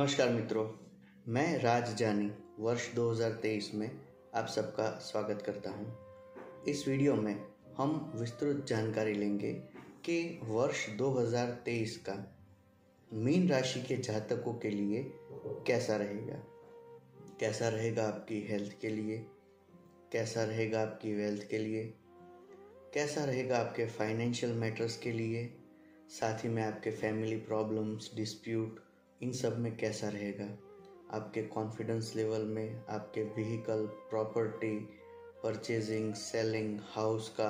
नमस्कार मित्रों, मैं राज जानी वर्ष 2023 में आप सबका स्वागत करता हूं। इस वीडियो में हम विस्तृत जानकारी लेंगे कि वर्ष 2023 का मीन राशि के जातकों के लिए कैसा रहेगा। कैसा रहेगा आपकी हेल्थ के लिए, कैसा रहेगा आपकी वेल्थ के लिए, कैसा रहेगा आपके फाइनेंशियल मैटर्स के लिए, साथ ही में आपके फैमिली प्रॉब्लम्स, डिस्प्यूट, इन सब में कैसा रहेगा। आपके कॉन्फिडेंस लेवल में, आपके vehicle, property, purchasing, selling, house का,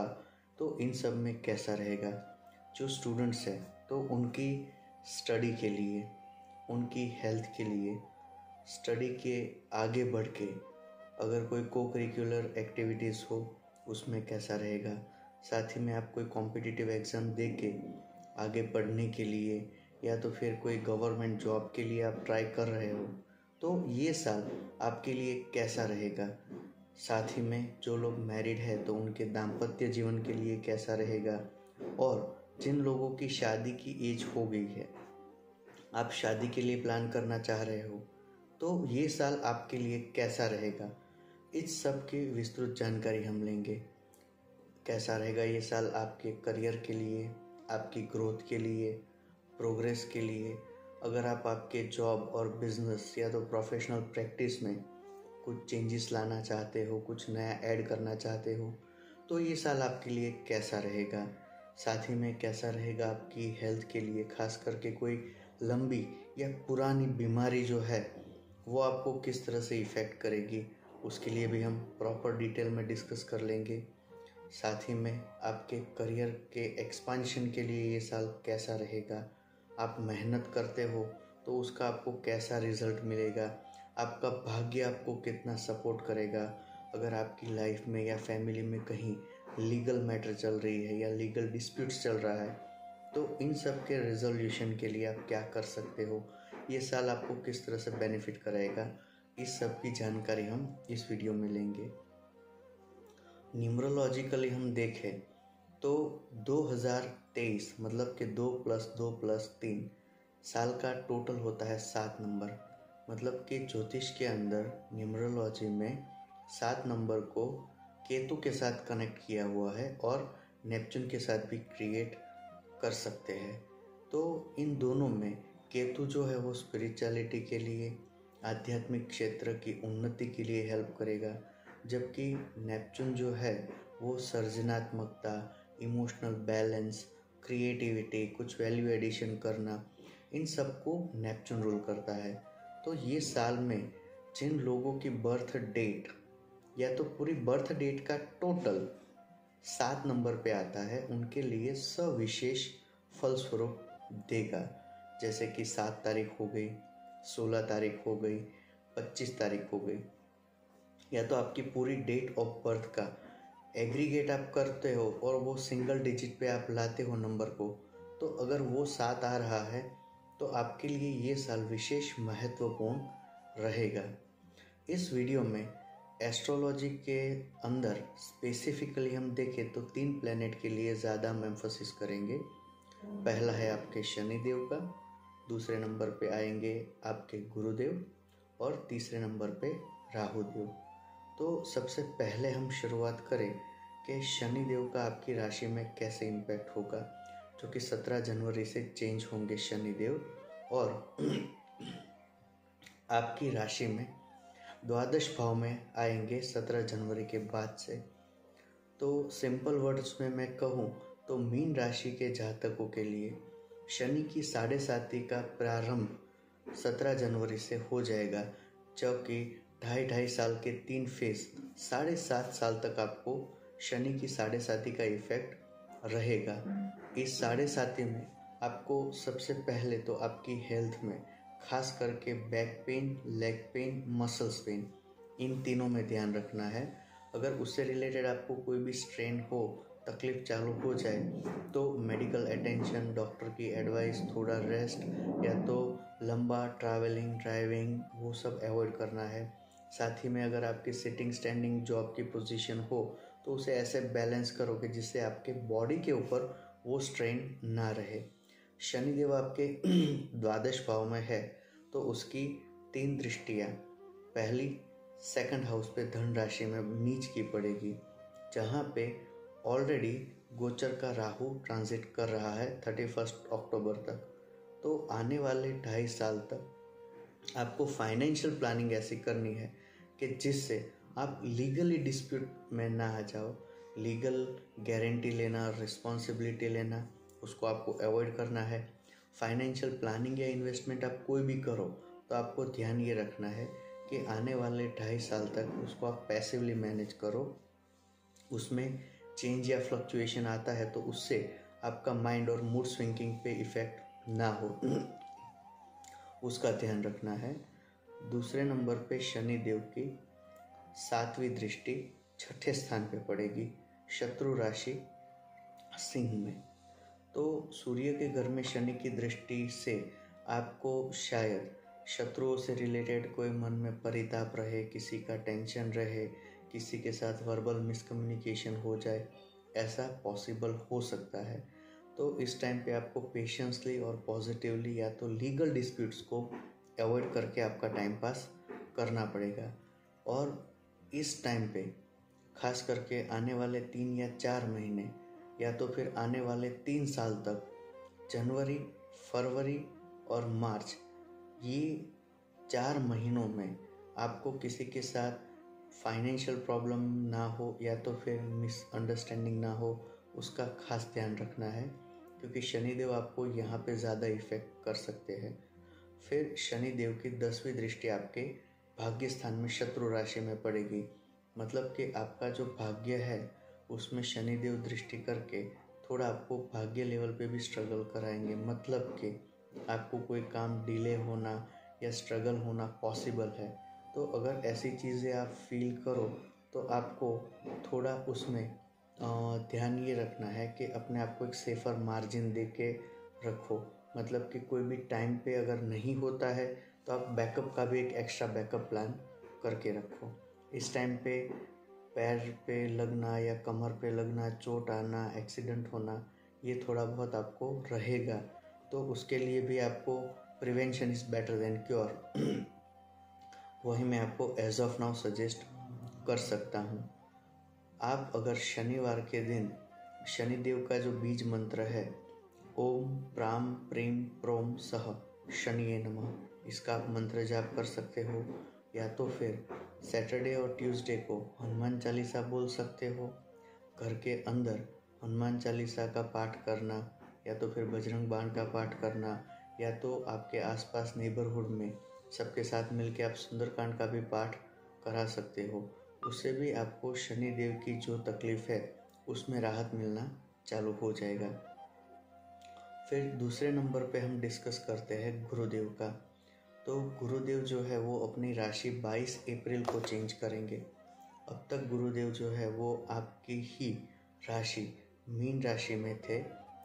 तो इन सब में कैसा रहेगा। जो स्टूडेंट्स हैं तो उनकी स्टडी के लिए, उनकी हेल्थ के लिए, स्टडी के आगे बढ़ के अगर कोई को करिकुलर एक्टिविटीज़ हो उसमें कैसा रहेगा। साथ ही में आप कोई कॉम्पिटिटिव एग्ज़ाम दे के आगे पढ़ने के लिए या तो फिर कोई गवर्नमेंट जॉब के लिए आप ट्राई कर रहे हो तो ये साल आपके लिए कैसा रहेगा। साथ ही में जो लोग मैरिड है तो उनके दाम्पत्य जीवन के लिए कैसा रहेगा। और जिन लोगों की शादी की एज हो गई है, आप शादी के लिए प्लान करना चाह रहे हो तो ये साल आपके लिए कैसा रहेगा। इस सब की विस्तृत जानकारी हम लेंगे। कैसा रहेगा ये साल आपके करियर के लिए, आपकी ग्रोथ के लिए, प्रोग्रेस के लिए। अगर आप आपके जॉब और बिजनेस या तो प्रोफेशनल प्रैक्टिस में कुछ चेंजेस लाना चाहते हो, कुछ नया ऐड करना चाहते हो तो ये साल आपके लिए कैसा रहेगा। साथ ही में कैसा रहेगा आपकी हेल्थ के लिए, खास करके कोई लंबी या पुरानी बीमारी जो है वो आपको किस तरह से इफ़ेक्ट करेगी, उसके लिए भी हम प्रॉपर डिटेल में डिस्कस कर लेंगे। साथ ही में आपके करियर के एक्सपांशन के लिए ये साल कैसा रहेगा। आप मेहनत करते हो तो उसका आपको कैसा रिजल्ट मिलेगा, आपका भाग्य आपको कितना सपोर्ट करेगा। अगर आपकी लाइफ में या फैमिली में कहीं लीगल मैटर चल रही है या लीगल डिस्प्यूट्स चल रहा है तो इन सब के रिजोल्यूशन के लिए आप क्या कर सकते हो, ये साल आपको किस तरह से बेनिफिट कराएगा, इस सब की जानकारी हम इस वीडियो में लेंगे। न्यूमरोलॉजिकली हम देखें तो 2023 मतलब कि 2 + 2 + 3 साल का टोटल होता है 7 नंबर। मतलब कि ज्योतिष के अंदर न्यूमरोलॉजी में 7 नंबर को केतु के साथ कनेक्ट किया हुआ है और नेपच्यून के साथ भी क्रिएट कर सकते हैं। तो इन दोनों में केतु जो है वो स्पिरिचुअलिटी के लिए, आध्यात्मिक क्षेत्र की उन्नति के लिए हेल्प करेगा, जबकि नेपच्यून जो है वो सृजनात्मकता, इमोशनल बैलेंस, क्रिएटिविटी, कुछ वैल्यू एडिशन करना, इन सब को नेपच्यून रूल करता है। तो ये साल में जिन लोगों की बर्थ डेट या तो पूरी बर्थ डेट का टोटल 7 नंबर पे आता है उनके लिए सविशेष फलस्वरूप देगा। जैसे कि 7 तारीख हो गई, 16 तारीख हो गई, 25 तारीख हो गई, या तो आपकी पूरी डेट ऑफ बर्थ का एग्रीगेट आप करते हो और वो सिंगल डिजिट पे आप लाते हो नंबर को, तो अगर वो 7 आ रहा है तो आपके लिए ये साल विशेष महत्वपूर्ण रहेगा। इस वीडियो में एस्ट्रोलॉजी के अंदर स्पेसिफिकली हम देखें तो 3 प्लैनेट के लिए ज़्यादा हम एम्फोसिस करेंगे। पहला है आपके शनिदेव का, दूसरे नंबर पे आएंगे आपके गुरुदेव और तीसरे नंबर पे राहुदेव। तो सबसे पहले हम शुरुआत करें कि शनिदेव का आपकी राशि में कैसे इम्पैक्ट होगा, जो कि 17 जनवरी से चेंज होंगे शनिदेव और आपकी राशि में द्वादश भाव में आएंगे 17 जनवरी के बाद से। तो सिंपल वर्ड्स में मैं कहूँ तो मीन राशि के जातकों के लिए शनि की 7.5 का प्रारंभ 17 जनवरी से हो जाएगा, जबकि 2.5 साल के 3 फेज 7.5 साल तक आपको शनि की 7.5 का इफेक्ट रहेगा। इस 7.5 में आपको सबसे पहले तो आपकी हेल्थ में खास करके back pain, leg pain, muscles pain, इन तीनों में ध्यान रखना है। अगर उससे रिलेटेड आपको कोई भी स्ट्रेन हो, तकलीफ चालू हो जाए तो मेडिकल अटेंशन, डॉक्टर की एडवाइस, थोड़ा रेस्ट या तो लंबा ट्रैवलिंग, ड्राइविंग, वो सब अवॉइड करना है। साथ ही में अगर आपकी सिटिंग स्टैंडिंग जॉब की पोजीशन हो तो उसे ऐसे बैलेंस करो कि जिससे आपके बॉडी के ऊपर वो स्ट्रेन ना रहे। शनिदेव आपके द्वादश भाव में है तो उसकी 3 दृष्टियाँ पहली सेकंड हाउस पे धन राशि में नीच की पड़ेगी, जहाँ पे ऑलरेडी गोचर का राहु ट्रांजिट कर रहा है 31 अक्टूबर तक। तो आने वाले 2.5 साल तक आपको फाइनेंशियल प्लानिंग ऐसी करनी है कि जिससे आप लीगली डिस्प्यूट में ना आ जाओ। लीगल गारंटी लेना, रिस्पॉन्सिबिलिटी लेना, उसको आपको अवॉइड करना है। फाइनेंशियल प्लानिंग या इन्वेस्टमेंट आप कोई भी करो तो आपको ध्यान ये रखना है कि आने वाले 2.5 साल तक उसको आप पैसिवली मैनेज करो। उसमें चेंज या फ्लक्चुएशन आता है तो उससे आपका माइंड और मूड स्विंगिंग पे इफ़ेक्ट ना हो, उसका ध्यान रखना है। दूसरे नंबर पे शनि देव की 7वीं दृष्टि 6ठे स्थान पे पड़ेगी, शत्रु राशि सिंह में। तो सूर्य के घर में शनि की दृष्टि से आपको शायद शत्रुओं से रिलेटेड कोई मन में परिताप रहे, किसी का टेंशन रहे, किसी के साथ वर्बल मिसकम्युनिकेशन हो जाए, ऐसा पॉसिबल हो सकता है। तो इस टाइम पे आपको पेशेंसली और पॉजिटिवली या तो लीगल डिस्प्यूट्स को अवॉइड करके आपका टाइम पास करना पड़ेगा। और इस टाइम पे खास करके आने वाले 3 या 4 महीने या तो फिर आने वाले 3 साल तक, जनवरी, फरवरी और मार्च, ये 4 महीनों में आपको किसी के साथ फाइनेंशियल प्रॉब्लम ना हो या तो फिर मिसअंडरस्टैंडिंग ना हो, उसका खास ध्यान रखना है, क्योंकि शनिदेव आपको यहाँ पे ज़्यादा इफ़ेक्ट कर सकते हैं। फिर शनिदेव की 10वीं दृष्टि आपके भाग्य स्थान में शत्रु राशि में पड़ेगी, मतलब कि आपका जो भाग्य है उसमें शनिदेव दृष्टि करके थोड़ा आपको भाग्य लेवल पे भी स्ट्रगल कराएंगे। मतलब कि आपको कोई काम डिले होना या स्ट्रगल होना पॉसिबल है। तो अगर ऐसी चीज़ें आप फील करो तो आपको थोड़ा उसमें ध्यान ये रखना है कि अपने आप को एक सेफ़र मार्जिन दे के रखो। मतलब कि कोई भी टाइम पे अगर नहीं होता है तो आप बैकअप का भी एक एक्स्ट्रा बैकअप प्लान करके रखो। इस टाइम पे पैर पे लगना या कमर पे लगना, चोट आना, एक्सीडेंट होना, ये थोड़ा बहुत आपको रहेगा। तो उसके लिए भी आपको prevention is better than cure वही मैं आपको एज ऑफ नाउ सजेस्ट कर सकता हूँ। आप अगर शनिवार के दिन शनिदेव का जो बीज मंत्र है ओम प्राम प्रेम प्रोम सह शनिये नमः, इसका आप मंत्र जाप कर सकते हो। या तो फिर सैटरडे और ट्यूसडे को हनुमान चालीसा बोल सकते हो। घर के अंदर हनुमान चालीसा का पाठ करना या तो फिर बजरंग बाण का पाठ करना, या तो आपके आसपास नेबरहुड में सबके साथ मिलके आप सुंदरकांड का भी पाठ करा सकते हो। उससे भी आपको शनि देव की जो तकलीफ़ है उसमें राहत मिलना चालू हो जाएगा। फिर दूसरे नंबर पे हम डिस्कस करते हैं गुरुदेव का। तो गुरुदेव जो है वो अपनी राशि 22 अप्रैल को चेंज करेंगे। अब तक गुरुदेव जो है वो आपकी ही राशि मीन राशि में थे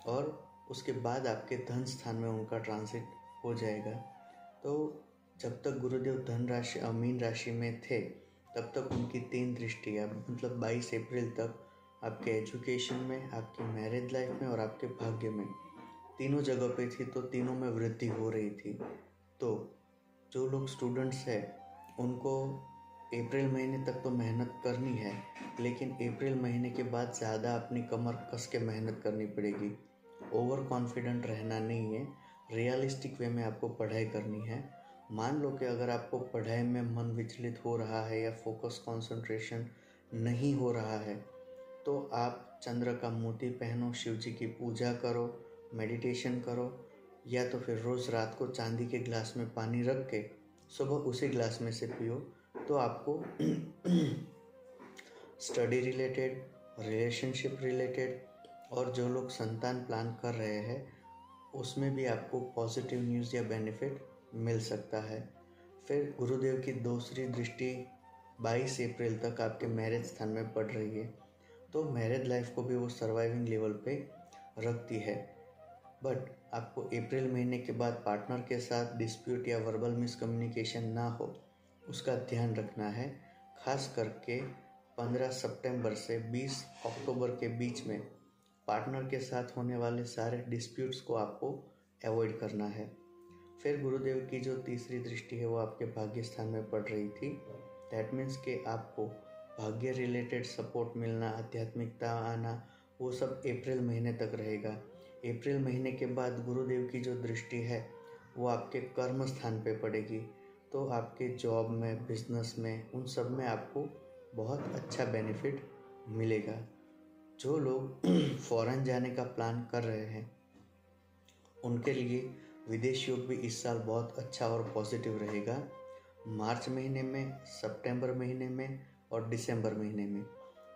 और उसके बाद आपके धन स्थान में उनका ट्रांजिट हो जाएगा। तो जब तक गुरुदेव धन राशि मीन राशि में थे तब तक उनकी 3 दृष्टियाँ, मतलब 22 अप्रैल तक आपके एजुकेशन में, आपकी मैरिज लाइफ में और आपके भाग्य में, तीनों जगह पे थी। तो तीनों में वृद्धि हो रही थी। तो जो लोग स्टूडेंट्स हैं उनको अप्रैल महीने तक तो मेहनत करनी है, लेकिन अप्रैल महीने के बाद ज़्यादा अपनी कमर कस के मेहनत करनी पड़ेगी। ओवर कॉन्फिडेंट रहना नहीं है, रियलिस्टिक वे में आपको पढ़ाई करनी है। मान लो कि अगर आपको पढ़ाई में मन विचलित हो रहा है या फोकस कंसंट्रेशन नहीं हो रहा है तो आप चंद्र का मोती पहनो, शिव जी की पूजा करो, मेडिटेशन करो, या तो फिर रोज़ रात को चांदी के गिलास में पानी रख के सुबह उसी गिलास में से पियो। तो आपको स्टडी रिलेटेड, रिलेशनशिप रिलेटेड और जो लोग संतान प्लान कर रहे हैं उसमें भी आपको पॉजिटिव न्यूज़ या बेनिफिट मिल सकता है। फिर गुरुदेव की दूसरी दृष्टि 22 अप्रैल तक आपके मैरिज स्थान में पड़ रही है। तो मैरिज लाइफ को भी वो सर्वाइविंग लेवल पे रखती है। बट आपको अप्रैल महीने के बाद पार्टनर के साथ डिस्प्यूट या वर्बल मिसकम्युनिकेशन ना हो, उसका ध्यान रखना है। खास करके 15 सितंबर से 20 अक्टूबर के बीच में पार्टनर के साथ होने वाले सारे डिस्प्यूट्स को आपको अवॉइड करना है। फिर गुरुदेव की जो तीसरी दृष्टि है वो आपके भाग्य स्थान में पड़ रही थी। दैट मीन्स कि आपको भाग्य रिलेटेड सपोर्ट मिलना, आध्यात्मिकता आना, वो सब अप्रैल महीने तक रहेगा। अप्रैल महीने के बाद गुरुदेव की जो दृष्टि है वो आपके कर्म स्थान पे पड़ेगी, तो आपके जॉब में, बिजनेस में, उन सब में आपको बहुत अच्छा बेनिफिट मिलेगा। जो लोग फॉरेन जाने का प्लान कर रहे हैं उनके लिए विदेश योग भी इस साल बहुत अच्छा और पॉजिटिव रहेगा। मार्च महीने में, सितंबर महीने में और दिसंबर महीने में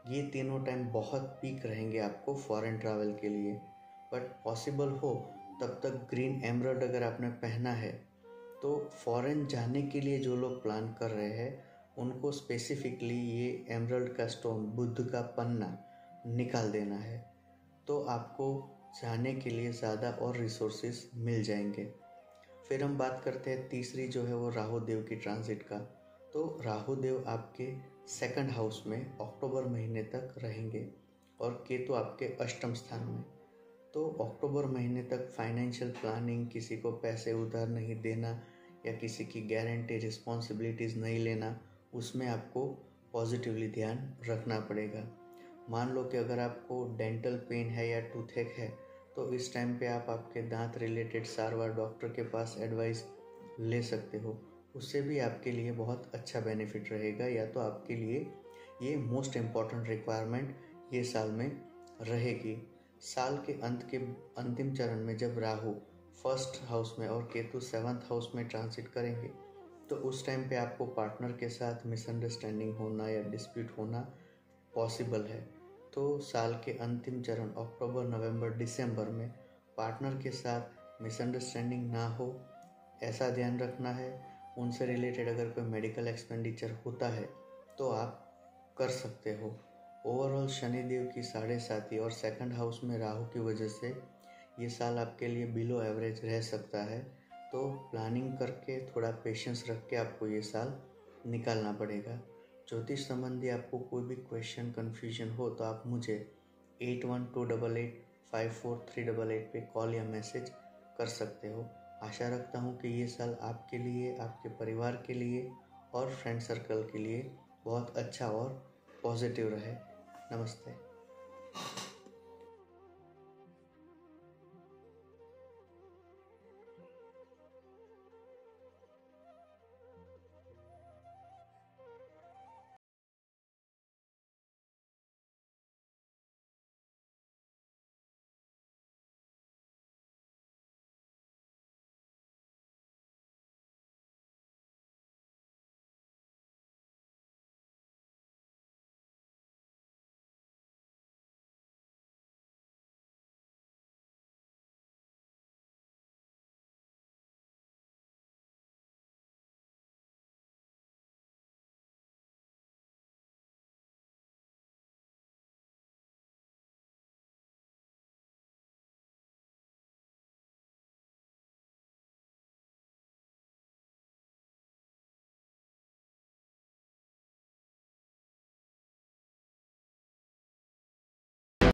ये तीनों टाइम बहुत पीक रहेंगे आपको फॉरेन ट्रैवल के लिए। बट पॉसिबल हो तब तक ग्रीन एमराल्ड अगर आपने पहना है तो फॉरेन जाने के लिए जो लोग प्लान कर रहे हैं उनको स्पेसिफिकली ये एमराल्ड का स्टोन, बुद्ध का पन्ना निकाल देना है, तो आपको जाने के लिए ज़्यादा और रिसोर्सेज मिल जाएंगे। फिर हम बात करते हैं तीसरी जो है वो राहु देव की ट्रांजिट का। तो राहु देव आपके सेकंड हाउस में अक्टूबर महीने तक रहेंगे और केतु आपके अष्टम स्थान में। तो अक्टूबर महीने तक फाइनेंशियल प्लानिंग, किसी को पैसे उधार नहीं देना या किसी की गारंटी रिस्पॉन्सिबिलिटीज़ नहीं लेना, उसमें आपको पॉजिटिवली ध्यान रखना पड़ेगा। मान लो कि अगर आपको डेंटल पेन है या टूथेक है तो इस टाइम पे आप आपके दांत रिलेटेड सारवार डॉक्टर के पास एडवाइस ले सकते हो, उससे भी आपके लिए बहुत अच्छा बेनिफिट रहेगा। या तो आपके लिए ये मोस्ट इम्पॉर्टेंट रिक्वायरमेंट ये साल में रहेगी। साल के अंत के अंतिम चरण में जब राहु फर्स्ट हाउस में और केतु सेवंथ हाउस में ट्रांसिट करेंगे तो उस टाइम पे आपको पार्टनर के साथ मिसअंडरस्टैंडिंग होना या डिस्प्यूट होना पॉसिबल है। तो साल के अंतिम चरण अक्टूबर, नवंबर, दिसंबर में पार्टनर के साथ मिसअंडरस्टैंडिंग ना हो ऐसा ध्यान रखना है। उनसे रिलेटेड अगर कोई मेडिकल एक्सपेंडिचर होता है तो आप कर सकते हो। ओवरऑल शनिदेव की 7.5 और सेकंड हाउस में राहु की वजह से ये साल आपके लिए बिलो एवरेज रह सकता है, तो प्लानिंग करके थोड़ा पेशेंस रख के आपको ये साल निकालना पड़ेगा। ज्योतिष संबंधी आपको कोई भी क्वेश्चन, कन्फ्यूजन हो तो आप मुझे 8128854388 पे कॉल या मैसेज कर सकते हो। आशा रखता हूँ कि ये साल आपके लिए, आपके परिवार के लिए और फ्रेंड सर्कल के लिए बहुत अच्छा और पॉजिटिव रहे। नमस्ते।